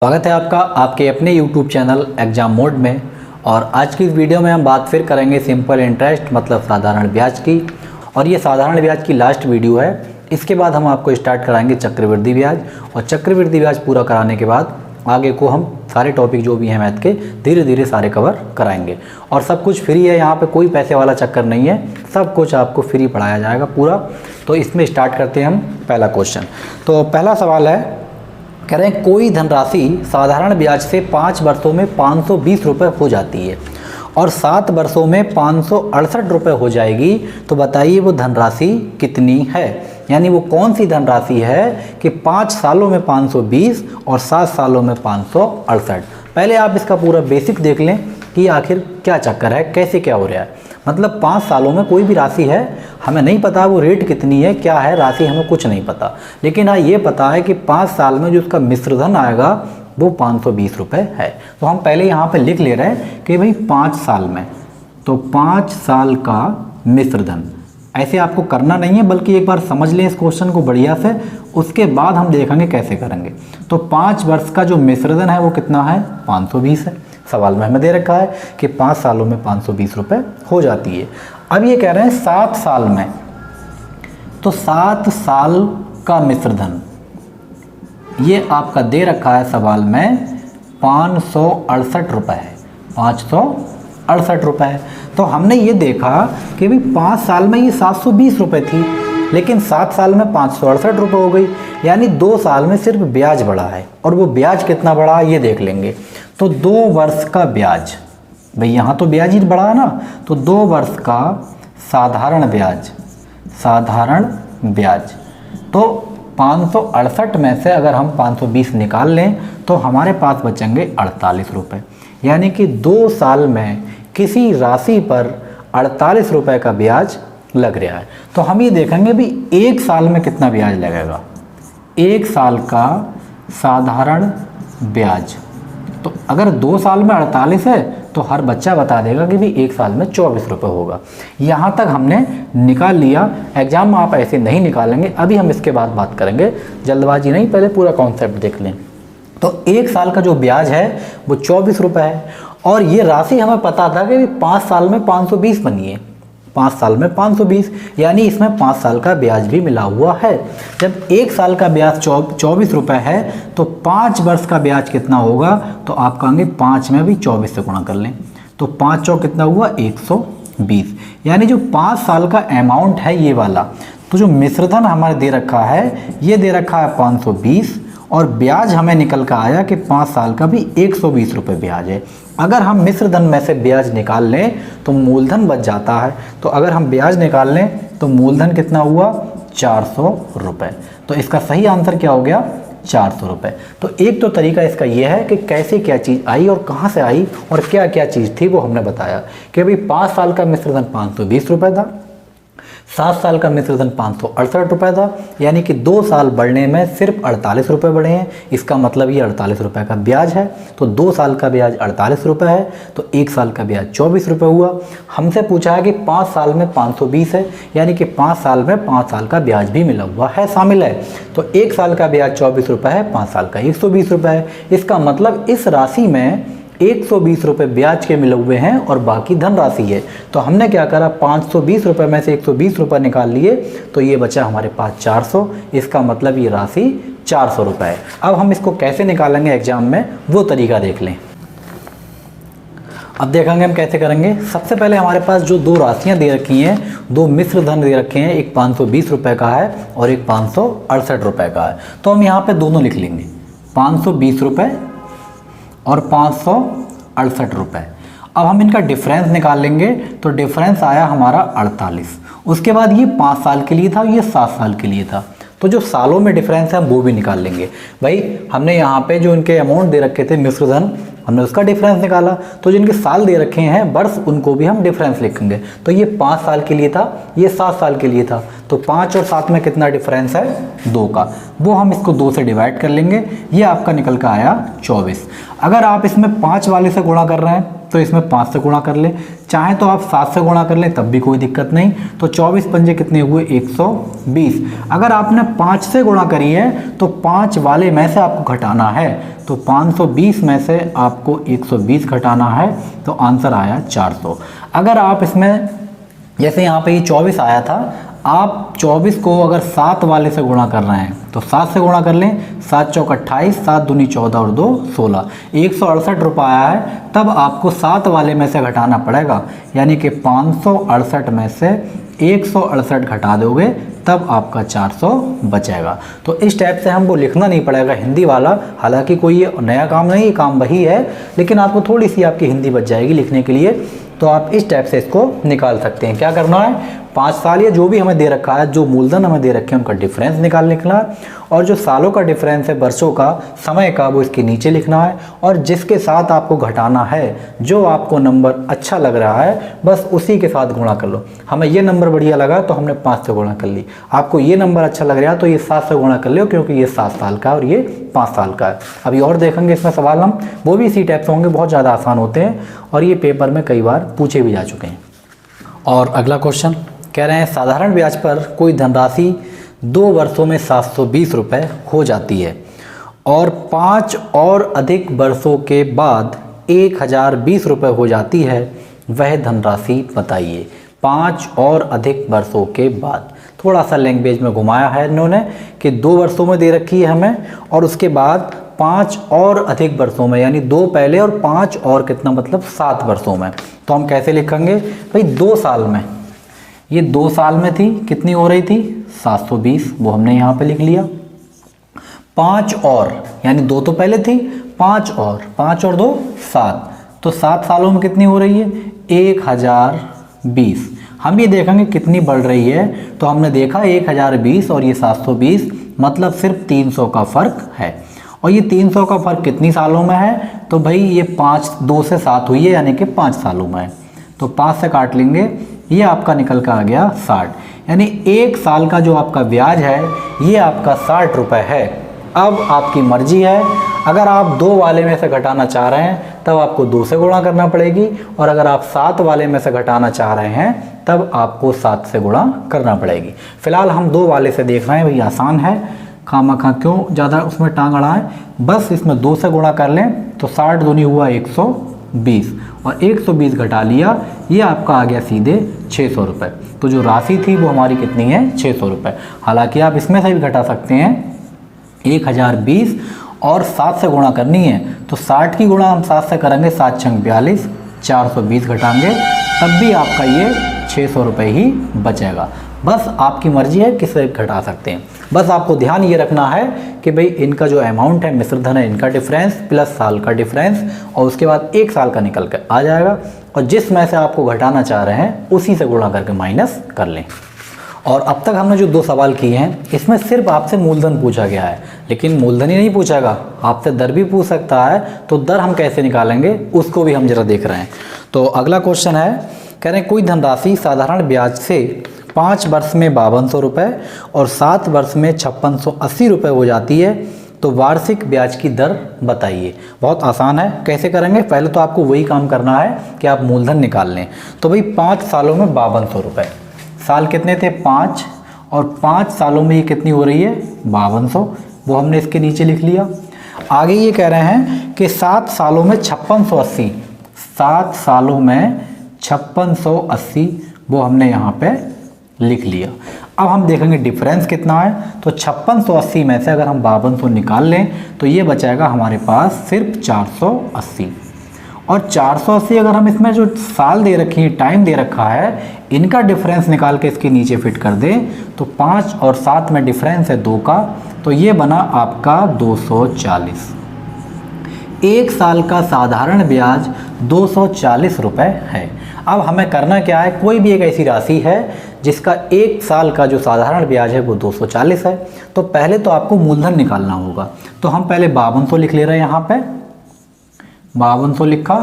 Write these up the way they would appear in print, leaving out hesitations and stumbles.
स्वागत है आपका आपके अपने YouTube चैनल एग्जाम मोड में। और आज की इस वीडियो में हम बात फिर करेंगे सिंपल इंटरेस्ट मतलब साधारण ब्याज की। और ये साधारण ब्याज की लास्ट वीडियो है। इसके बाद हम आपको स्टार्ट कराएंगे चक्रवृद्धि ब्याज, और चक्रवृद्धि ब्याज पूरा कराने के बाद आगे को हम सारे टॉपिक जो भी हैं मैथ के धीरे धीरे सारे कवर कराएंगे। और सब कुछ फ्री है, यहाँ पे कोई पैसे वाला चक्कर नहीं है, सब कुछ आपको फ्री पढ़ाया जाएगा पूरा। तो इसमें स्टार्ट करते हैं हम पहला क्वेश्चन। तो पहला सवाल है, कह रहे हैं कोई धनराशि साधारण ब्याज से 5 वर्षों में 520 रुपये हो जाती है और 7 वर्षों में 568 रुपये हो जाएगी, तो बताइए वो धनराशि कितनी है। यानी वो कौन सी धनराशि है कि 5 सालों में 520 और 7 सालों में 568। पहले आप इसका पूरा बेसिक देख लें कि आखिर क्या चक्कर है, कैसे क्या हो रहा है। मतलब 5 सालों में कोई भी राशि है, हमें नहीं पता वो रेट कितनी है, क्या है राशि, हमें कुछ नहीं पता। लेकिन हाँ ये पता है कि 5 साल में जो उसका मिश्रधन आएगा वो 520 रुपये है। तो हम पहले यहाँ पे लिख ले रहे हैं कि भाई 5 साल में, तो 5 साल का मिश्रधन। ऐसे आपको करना नहीं है, बल्कि एक बार समझ लें इस क्वेश्चन को बढ़िया से, उसके बाद हम देखेंगे कैसे करेंगे। तो 5 वर्ष का जो मिश्रधन है वो कितना है, 520 है। सवाल में हमें दे रखा है कि 5 सालों में 520 रुपये हो जाती है। अब ये कह रहे हैं 7 साल में, तो 7 साल का मिश्रधन ये आपका दे रखा है सवाल में 568 रुपये है, 568 रुपये है। तो हमने ये देखा कि भाई 5 साल में ये 720 रुपये थी, लेकिन 7 साल में 568 रुपये हो गई। यानी 2 साल में सिर्फ ब्याज बढ़ा है, और वो ब्याज कितना बढ़ा ये देख लेंगे। तो 2 वर्ष का ब्याज, भाई यहाँ तो ब्याज ही बढ़ा ना, तो 2 वर्ष का साधारण ब्याज, साधारण ब्याज। तो 568 में से अगर हम 520 निकाल लें तो हमारे पास बचेंगे 48 रुपये। यानी कि 2 साल में किसी राशि पर 48 रुपये का ब्याज लग रहा है। तो हम ये देखेंगे भी 1 साल में कितना ब्याज लगेगा। 1 साल का साधारण ब्याज, तो अगर 2 साल में 48 है तो हर बच्चा बता देगा कि भी 1 साल में 24 रुपये होगा। यहाँ तक हमने निकाल लिया। एग्जाम में आप ऐसे नहीं निकालेंगे, अभी हम इसके बाद बात करेंगे, जल्दबाजी नहीं, पहले पूरा कॉन्सेप्ट देख लें। तो 1 साल का जो ब्याज है वो 24 रुपये है, और ये राशि हमें पता था कि 5 साल में 520 बनी है, 5 साल में 520, यानी इसमें 5 साल का ब्याज भी मिला हुआ है। जब 1 साल का ब्याज 24 रुपये है तो 5 वर्ष का ब्याज कितना होगा, तो आप कहेंगे 5 में भी 24 से गुणा कर लें, तो 5 चौक कितना हुआ 120। यानी जो 5 साल का अमाउंट है ये वाला, तो जो मिश्रधन हमारे दे रखा है ये दे रखा है 520, और ब्याज हमें निकल कर आया कि 5 साल का भी 120 रुपये ब्याज है। अगर हम मिश्रधन में से ब्याज निकाल लें तो मूलधन बच जाता है। तो अगर हम ब्याज निकाल लें तो मूलधन कितना हुआ 400 रुपये। तो इसका सही आंसर क्या हो गया 400 रुपये। तो एक तो तरीका इसका यह है कि कैसे क्या चीज़ आई और कहाँ से आई और क्या क्या चीज़ थी वो हमने बताया कि भाई 5 साल का मिश्रधन 520 रुपये था, 7 साल का मिश्रधन 568 रुपये था। यानी कि 2 साल बढ़ने में सिर्फ 48 रुपये बढ़े हैं। इसका मतलब ये 48 रुपये का ब्याज है। तो 2 साल का ब्याज 48 रुपये है, तो 1 साल का ब्याज 24 रुपये हुआ। हमसे पूछा है कि 5 साल में 520 है, यानी कि 5 साल में 5 साल का ब्याज भी मिला हुआ है, शामिल है। तो 1 साल का ब्याज 24 रुपये है, 5 साल का 120 रुपये है। इसका मतलब इस राशि में 120 रुपये ब्याज के मिले हुए हैं और बाकी धनराशि है। तो हमने क्या करा, 520 रुपये में से 120 रुपये निकाल लिए, तो ये बचा हमारे पास 400। इसका मतलब ये राशि 400 रुपये है। अब हम इसको कैसे निकालेंगे एग्जाम में वो तरीका देख लें। अब देखेंगे हम कैसे करेंगे। सबसे पहले हमारे पास जो 2 राशियाँ दे रखी हैं, 2 मिश्रधन दे रखे हैं, एक 520 रुपये का है और एक 568 रुपये का है। तो हम यहाँ पर दोनों लिख लेंगे, 520 रुपये और 568 रुपये। अब हम इनका डिफरेंस निकाल लेंगे, तो डिफरेंस आया हमारा 48। उसके बाद ये 5 साल के लिए था, ये 7 साल के लिए था। तो जो सालों में डिफरेंस है वो भी निकाल लेंगे। भाई हमने यहाँ पे जो इनके अमाउंट दे रखे थे मिश्रधन, हमने उसका डिफरेंस निकाला, तो जिनके साल दे रखे हैं वर्ष, उनको भी हम डिफरेंस लिखेंगे। तो ये 5 साल के लिए था, ये 7 साल के लिए था। तो 5 और 7 में कितना डिफरेंस है 2 का, वो हम इसको 2 से डिवाइड कर लेंगे। ये आपका निकल कर आया 24। अगर आप इसमें 5 वाले से गुणा कर रहे हैं तो इसमें 5 से गुणा कर लें, चाहे तो आप 7 से गुणा कर लें तब भी कोई दिक्कत नहीं। तो 24 पंजे कितने हुए 120। अगर आपने 5 से गुणा करी है तो 5 वाले में से आपको घटाना है, तो 520 में से आपको 120 घटाना है, तो आंसर आया 400। अगर आप इसमें जैसे यहाँ पे ये 24 आया था, आप 24 को अगर 7 वाले से गुणा कर रहे हैं तो 7 से गुणा कर लें, 7 चौक 28, 7 दूनी 14 और 2 16, 168 रुपये आया है। तब आपको 7 वाले में से घटाना पड़ेगा, यानी कि 568 में से 168 घटा दोगे तब आपका 400 बचेगा। तो इस टाइप से हमको लिखना नहीं पड़ेगा हिंदी वाला, हालांकि कोई ये नया काम नहीं, ये काम वही है, लेकिन आपको थोड़ी सी आपकी हिंदी बच जाएगी लिखने के लिए। तो आप इस टाइप से इसको निकाल सकते हैं। क्या करना है, 5 साल या जो भी हमें दे रखा है, जो मूलधन हमें दे रखे हैं उनका डिफरेंस निकाल लिखना है, और जो सालों का डिफरेंस है, वर्षों का, समय का, वो इसके नीचे लिखना है, और जिसके साथ आपको घटाना है, जो आपको नंबर अच्छा लग रहा है, बस उसी के साथ गुणा कर लो। हमें ये नंबर बढ़िया लगा तो हमने 5 से गुणा कर ली, आपको ये नंबर अच्छा लग रहा है तो ये 7 से गुणा कर लो, क्योंकि ये 7 साल का है और ये 5 साल का है। अभी और देखेंगे इसमें सवाल हम, वो भी इसी टाइप से होंगे, बहुत ज़्यादा आसान होते हैं और ये पेपर में कई बार पूछे भी जा चुके हैं। और अगला क्वेश्चन कह रहे हैं, साधारण ब्याज पर कोई धनराशि 2 वर्षों में 720 रुपये हो जाती है और 5 और अधिक वर्षों के बाद 1020 रुपये हो जाती है, वह धनराशि बताइए। 5 और अधिक वर्षों के बाद, थोड़ा सा लैंग्वेज में घुमाया है इन्होंने कि 2 वर्षों में दे रखी है हमें, और उसके बाद 5 और अधिक वर्षों में, यानी 2 पहले और 5 और कितना, मतलब 7 वर्षों में। तो हम कैसे लिखेंगे भाई, 2 साल में, ये 2 साल में थी, कितनी हो रही थी 720, वो हमने यहाँ पे लिख लिया। 5 और, यानी 2 तो पहले थी, 5 और 2 7, तो 7 सालों में कितनी हो रही है 1020। हम ये देखेंगे कितनी बढ़ रही है, तो हमने देखा 1020 और ये 720, मतलब सिर्फ 300 का फ़र्क है। और ये 300 का फ़र्क कितनी सालों में है, तो भाई ये 5, 2 से 7 हुई है, यानी कि 5 सालों में है, तो 5 से काट लेंगे, ये आपका निकल कर आ गया 60, यानी 1 साल का जो आपका ब्याज है ये आपका 60 रुपये है। अब आपकी मर्जी है, अगर आप 2 वाले में से घटाना चाह रहे हैं तब आपको 2 से गुणा करना पड़ेगी, और अगर आप 7 वाले में से घटाना चाह रहे हैं तब आपको 7 से गुणा करना पड़ेगी। फिलहाल हम 2 वाले से देख रहे हैं, भाई आसान है, खामखा क्यों ज़्यादा उसमें टांग अड़ाएं, बस इसमें 2 से गुणा कर लें, तो 60 दूनी हुआ 120, और 120 घटा लिया, ये आपका आ गया सीधे 600 रुपये। तो जो राशि थी वो हमारी कितनी है 600 रुपये। हालांकि आप इसमें से भी घटा सकते हैं, 1020 और 7 से गुणा करनी है, तो 60 की गुणा हम 7 से करेंगे, 7 छंग 42, 420 घटाएंगे, तब भी आपका ये 600 रुपये ही बचेगा। बस आपकी मर्जी है किससे घटा सकते हैं। बस आपको ध्यान ये रखना है कि भाई इनका जो अमाउंट है मिश्र धन है, इनका डिफरेंस प्लस साल का डिफरेंस, और उसके बाद 1 साल का निकल कर आ जाएगा, और जिस में से आपको घटाना चाह रहे हैं उसी से गुणा करके माइनस कर लें। और अब तक हमने जो 2 सवाल किए हैं इसमें सिर्फ आपसे मूलधन पूछा गया है, लेकिन मूलधन ही नहीं पूछागा, आपसे दर भी पूछ सकता है, तो दर हम कैसे निकालेंगे उसको भी हम जरा देख रहे हैं। तो अगला क्वेश्चन है, कह रहे हैं कोई धनराशि साधारण ब्याज से 5 वर्ष में 5200 रुपये और 7 वर्ष में 5680 रुपये हो जाती है, तो वार्षिक ब्याज की दर बताइए। बहुत आसान है, कैसे करेंगे, पहले तो आपको वही काम करना है कि आप मूलधन निकाल लें। तो भाई 5 सालों में 5200 रुपये, साल कितने थे 5, और 5 सालों में ये कितनी हो रही है 5200, वो हमने इसके नीचे लिख लिया। आगे ये कह रहे हैं कि 7 सालों में 5680, 7 सालों में 5680, वो हमने यहाँ पे लिख लिया। अब हम देखेंगे डिफरेंस कितना है, तो 5680 में से अगर हम 5200 निकाल लें तो ये बचाएगा हमारे पास सिर्फ 480, और 480 अगर हम इसमें जो साल दे रखी है, टाइम दे रखा है, इनका डिफरेंस निकाल के इसके नीचे फिट कर दें, तो 5 और 7 में डिफरेंस है 2 का, तो ये बना आपका 240। 1 साल का साधारण ब्याज 240 रुपये है। अब हमें करना क्या है, कोई भी एक ऐसी राशि है जिसका 1 साल का जो साधारण ब्याज है वो 240 है, तो पहले तो आपको मूलधन निकालना होगा। तो हम पहले 5200 लिख ले रहे हैं, यहाँ पे 5200 लिखा,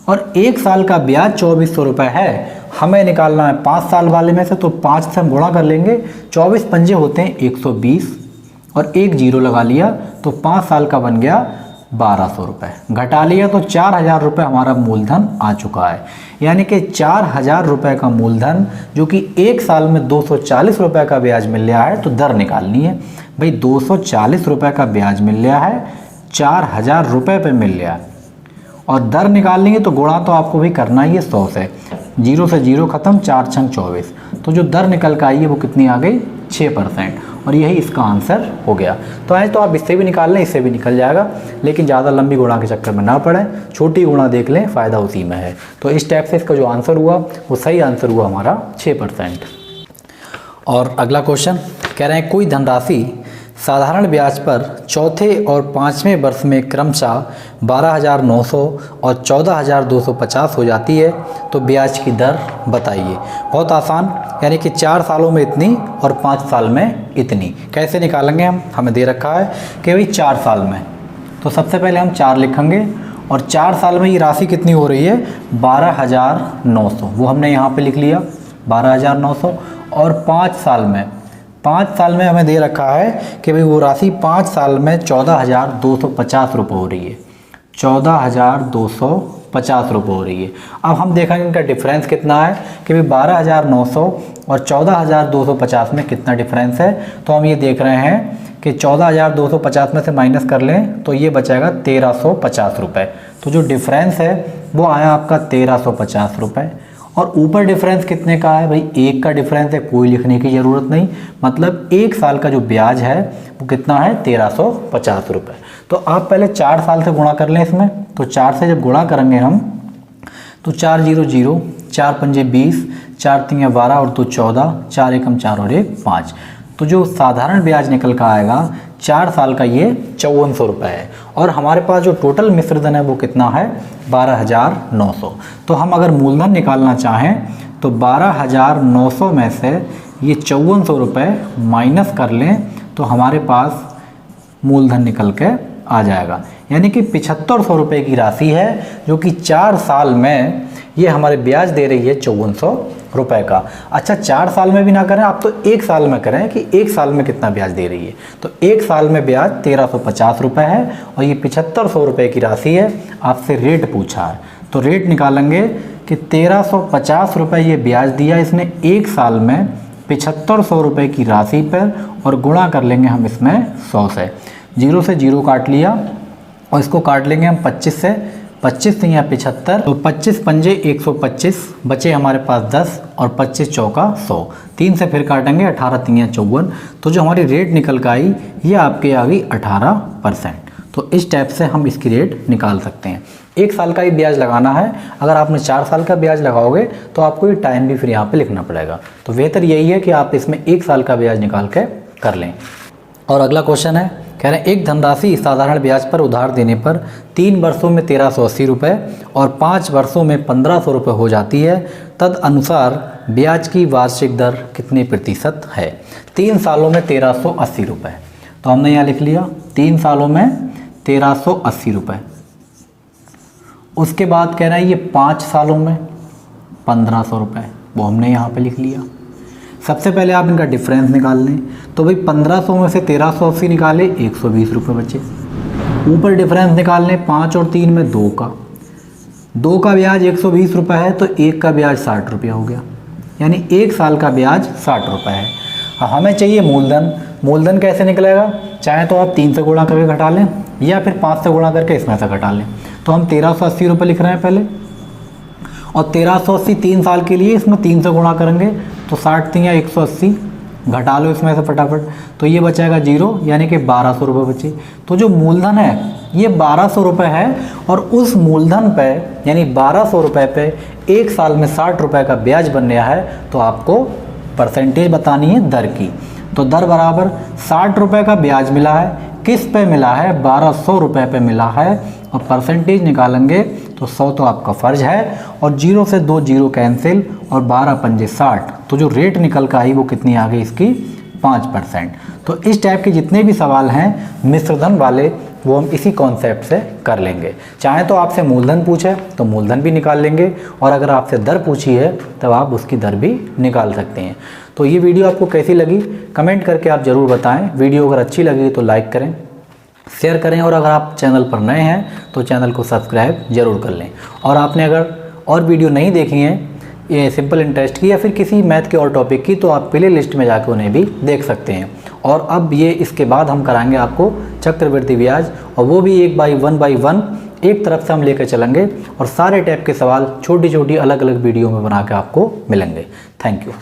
और 1 साल का ब्याज 2400 रुपये है, हमें निकालना है 5 साल वाले में से, तो 5 से हम गुणा कर लेंगे, 24 पंजे होते हैं 120, और 1 जीरो लगा लिया, तो 5 साल का बन गया 1200 रुपये। घटा लिया तो 4000 रुपये हमारा मूलधन आ चुका है। यानी कि 4000 रुपये का मूलधन जो कि एक साल में 240 रुपये का ब्याज मिल रहा है, तो दर निकालनी है भाई। 240 रुपये का ब्याज मिल रहा है, 4000 रुपये पे मिल रहा है, और दर निकालनी है तो गुणा तो आपको भी करना ही है 100 से। 0 से 0 खत्म, 4 छंग 24। तो जो दर निकल कर आई है वो कितनी आ गई? 6%। और यही इसका आंसर हो गया। तो ऐसे तो आप इससे भी निकाल लें, इससे भी निकल जाएगा, लेकिन ज़्यादा लंबी गुणा के चक्कर में ना पड़े, छोटी गुणा देख लें, फ़ायदा उसी में है। तो इस टाइप से इसका जो आंसर हुआ वो सही आंसर हुआ हमारा 6%। और अगला क्वेश्चन कह रहे हैं कोई धनराशि साधारण ब्याज पर चौथे और पाँचवें वर्ष में क्रमशः 12,900 और 14,250 हो जाती है, तो ब्याज की दर बताइए। बहुत आसान, यानी कि 4 सालों में इतनी और 5 साल में इतनी। कैसे निकालेंगे हम? हमें दे रखा है कि भाई 4 साल में, तो सबसे पहले हम 4 लिखेंगे, और 4 साल में ये राशि कितनी हो रही है? 12,900, वो हमने यहाँ पे लिख लिया 12,900। और 5 साल में हमें दे रखा है कि भाई वो राशि 5 साल में 14,250 रुपये हो रही है। 14,250 रुपये हो रही है। अब हम देखेंगे इनका डिफरेंस कितना है कि भाई 12,900 और 14,250 में कितना डिफरेंस है। तो हम ये देख रहे हैं कि 14,250 में से माइनस कर लें तो ये बचेगा 1,350 रुपये। तो जो डिफरेंस है वो आया आपका 1,350 रुपये। और ऊपर डिफरेंस कितने का है भाई? 1 का डिफरेंस है, कोई लिखने की ज़रूरत नहीं। मतलब 1 साल का जो ब्याज है वो कितना है? 1,350 रुपये। तो आप पहले 4 साल से गुणा कर लें इसमें। तो 4 से जब गुणा करेंगे हम तो 4 0 0, 4 पंजे 20, 4 3 12 और 2 14, 4 एकम 4 और 1 5। तो जो साधारण ब्याज निकल कर आएगा 4 साल का ये 5400 रुपये है। और हमारे पास जो टोटल मिश्रधन है वो कितना है? 12,900। तो हम अगर मूलधन निकालना चाहें तो 12,900 में से ये 5400 रुपये माइनस कर लें तो हमारे पास मूलधन निकल के आ जाएगा। यानी कि 7500 रुपये की राशि है जो कि 4 साल में ये हमारे ब्याज दे रही है 5400 रुपये का। अच्छा, 4 साल में भी ना करें आप, तो 1 साल में करें कि 1 साल में कितना ब्याज दे रही है। तो 1 साल में ब्याज 1,350 रुपये है और ये 7500 रुपये की राशि है। आपसे रेट पूछा है तो रेट निकालेंगे कि 1,350 रुपये ये ब्याज दिया इसने 1 साल में 7500 रुपये की राशि पर, और गुणा कर लेंगे हम इसमें 100 से। 0 से 0 काट लिया और इसको काट लेंगे हम 25 से। 25 से यहाँ 75, तो 25 पंजे 125, बचे हमारे पास 10 और 25 चौका 100। 3 से फिर काटेंगे, 18 3 54। तो जो हमारी रेट निकल कर आई ये आपके आ गई 18%। तो इस टाइप से हम इसकी रेट निकाल सकते हैं। 1 साल का ही ब्याज लगाना है। अगर आपने 4 साल का ब्याज लगाओगे तो आपको ये टाइम भी फिर यहाँ पे लिखना पड़ेगा। तो बेहतर यही है कि आप इसमें 1 साल का ब्याज निकाल के कर लें। और अगला क्वेश्चन है, कह रहे हैं एक धनराशि साधारण ब्याज पर उधार देने पर 3 वर्षों में 1,380 रुपये और 5 वर्षों में 1,500 रुपये हो जाती है, तद अनुसार ब्याज की वार्षिक दर कितने प्रतिशत है? 3 सालों में 1,380 रुपये। तो हमने यहाँ लिख लिया 3 सालों में 1,380 रुपये। उसके बाद कह रहा है ये 5 सालों में 1,500 रुपये, वो हमने यहाँ पे लिख लिया। सबसे पहले आप इनका डिफरेंस निकाल लें। तो भाई 1500 में से 1,380 निकाले, 120 रुपये बचे। ऊपर डिफरेंस निकाल लें 5 और 3 में 2 का ब्याज 120 रुपये है, तो 1 का ब्याज 60 रुपये हो गया। यानी 1 साल का ब्याज 60 रुपये है। हमें चाहिए मूलधन। मूलधन कैसे निकलेगा? चाहे तो आप 3 से गुणा करके घटा लें या फिर 5 से गुणा करके इसमें से घटा लें। तो हम 1,380 रुपये लिख रहे हैं पहले, और 1,380 3 साल के लिए इसमें 3 से गुणा करेंगे तो 60 3 या 180, घटा लो इसमें से फटाफट, तो ये बचेगा 0, यानी कि 1,200 रुपये बचे। तो जो मूलधन है ये 1,200 रुपये है, और उस मूलधन पे यानी 1,200 रुपये पे 1 साल में 60 रुपये का ब्याज बन रहा है। तो आपको परसेंटेज बतानी है दर की। तो दर बराबर 60 रुपये का ब्याज मिला है, किस पे मिला है? 1,200 रुपये पे मिला है। और परसेंटेज निकालेंगे तो 100 तो आपका फ़र्ज है, और 0 से 2 0 कैंसिल, और 12 पंजे 60। तो जो रेट निकल कर आई वो कितनी आ गई इसकी? 5%। तो इस टाइप के जितने भी सवाल हैं मिश्रधन वाले वो हम इसी कॉन्सेप्ट से कर लेंगे। चाहे तो आपसे मूलधन पूछे तो मूलधन भी निकाल लेंगे, और अगर आपसे दर पूछी है तब आप उसकी दर भी निकाल सकते हैं। तो ये वीडियो आपको कैसी लगी कमेंट करके आप ज़रूर बताएं। वीडियो अगर अच्छी लगी तो लाइक करें, शेयर करें और अगर आप चैनल पर नए हैं तो चैनल को सब्सक्राइब ज़रूर कर लें। और आपने अगर और वीडियो नहीं देखी हैं ये सिंपल इंटरेस्ट की या फिर किसी मैथ के और टॉपिक की, तो आप प्ले लिस्ट में जाकर उन्हें भी देख सकते हैं। और अब ये इसके बाद हम कराएंगे आपको चक्रवृद्धि ब्याज, और वो भी 1 बाई 1 एक तरफ से हम लेकर चलेंगे और सारे टाइप के सवाल छोटी छोटी अलग अलग वीडियो में बना के आपको मिलेंगे। Thank you.